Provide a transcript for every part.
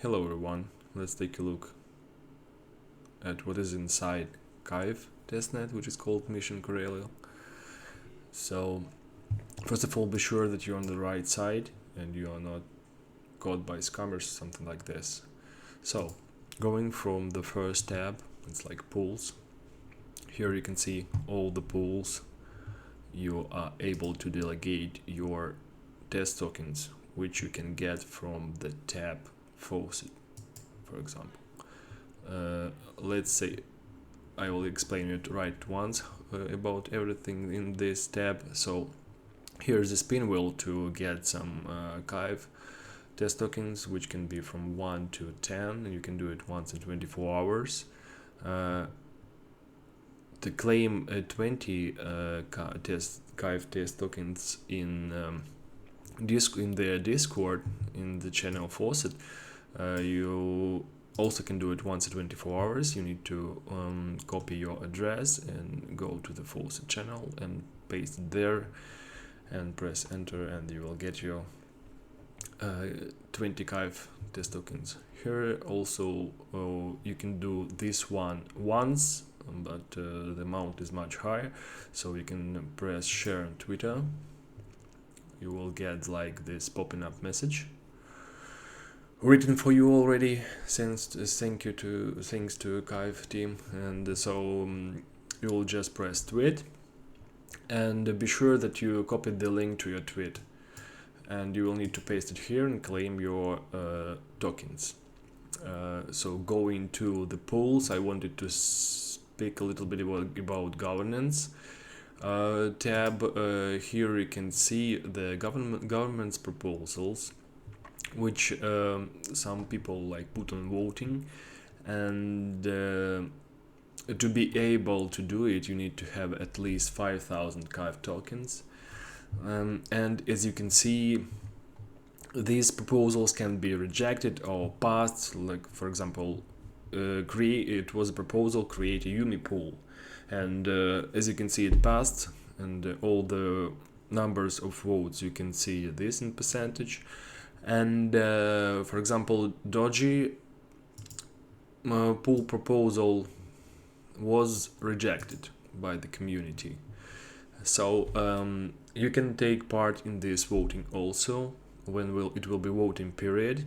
Hello everyone, let's take a look at what is inside KYVE testnet, which is called Mission Corellia. So first of all, be sure that you're on the right side and you are not caught by scammers, something like this. So going from the first tab, it's like pools. Here you can see all the pools. You are able to delegate your test tokens, which you can get from the tab faucet, for example. Let's say I will explain it right once about everything in this tab. So here's a spin wheel to get some KYVE test tokens, which can be from 1 to 10, and you can do it once in 24 hours. To claim 20 KYVE test tokens in their Discord, in the channel faucet, you also can do it once in 24 hours. You need to copy your address and go to the faucet channel and paste it there and press enter, and you will get your 20 KYVE test tokens. Here also you can do this one once, but the amount is much higher, so you can press share on Twitter. You will get like this popping up message written for you already, thanks to KYVE team, and so you will just press tweet and be sure that you copied the link to your tweet, and you will need to paste it here and claim your tokens. So going to the pools, I wanted to speak a little bit about governance tab. Here you can see the government's proposals, which some people like put on voting, and to be able to do it you need to have at least 5,000 KYVE tokens, and as you can see, these proposals can be rejected or passed. Like for example, it was a proposal, create a Yumi pool, and as you can see it passed, and all the numbers of votes you can see this in percentage. And for example, Doji pool proposal was rejected by the community, so you can take part in this voting also when it will be voting period.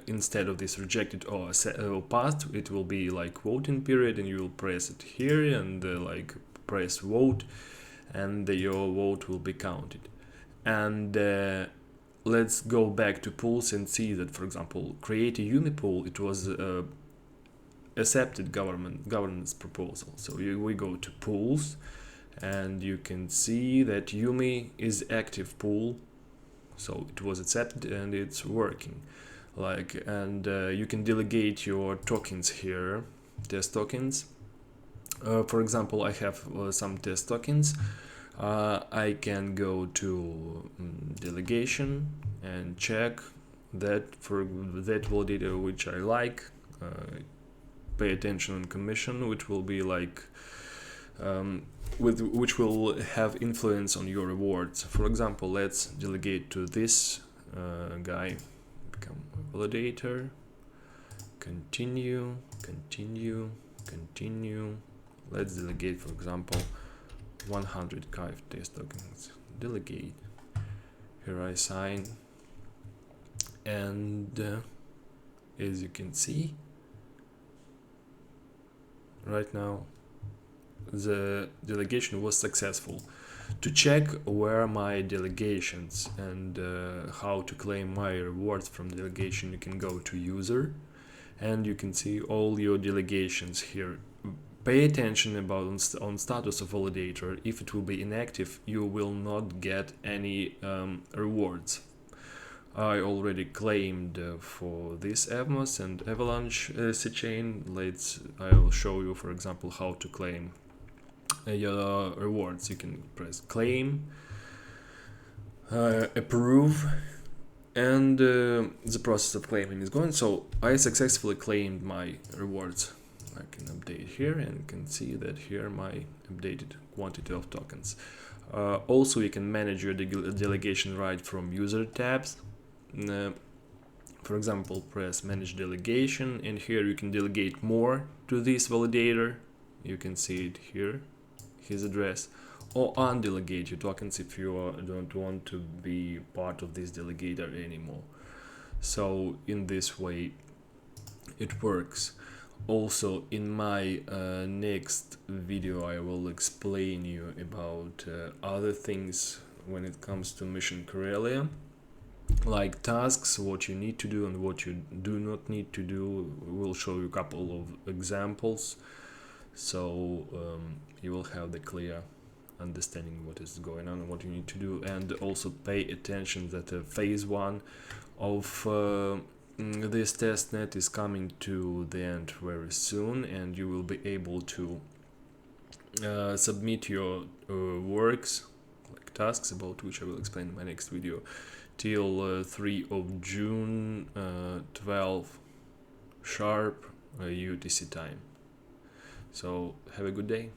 Instead of this rejected or passed, it will be like voting period, and you will press it here and like press vote, and your vote will be counted. And let's go back to pools and see that, for example, create a Yumi pool, it was accepted governance proposal. So we go to pools, and you can see that Yumi is active pool, so it was accepted and it's working. And you can delegate your tokens here, test tokens. For example, I have some test tokens. I can go to delegation and check that for that validator which I like. Pay attention on commission, which will be like which will have influence on your rewards. For example, let's delegate to this guy, become a validator, continue. Let's delegate, for example, 100 KYVE test tokens. Delegate. Here I sign, and as you can see, right now the delegation was successful. To check where my delegations and how to claim my rewards from delegation, you can go to user, and you can see all your delegations here. Pay attention on status of validator. If it will be inactive, you will not get any rewards. I already claimed for this Evmos and Avalanche C-chain. I will show you, for example, how to claim your rewards. You can press claim, approve, and the process of claiming is going. So I successfully claimed my rewards. I can update here, and you can see that here my updated quantity of tokens. Also, you can manage your delegation right from user tabs. For example, press manage delegation, and here you can delegate more to this validator. You can see it here, his address, or undelegate your tokens if you don't want to be part of this delegator anymore. So in this way it works. Also, in my next video I will explain you about other things when it comes to Mission Corellia, like tasks, what you need to do and what you do not need to do. We'll show you a couple of examples, so you will have the clear understanding what is going on and what you need to do. And also pay attention that phase 1 of this testnet is coming to the end very soon, and you will be able to submit your works, like tasks, about which I will explain in my next video, till 3 of June, 12 sharp UTC time. So have a good day.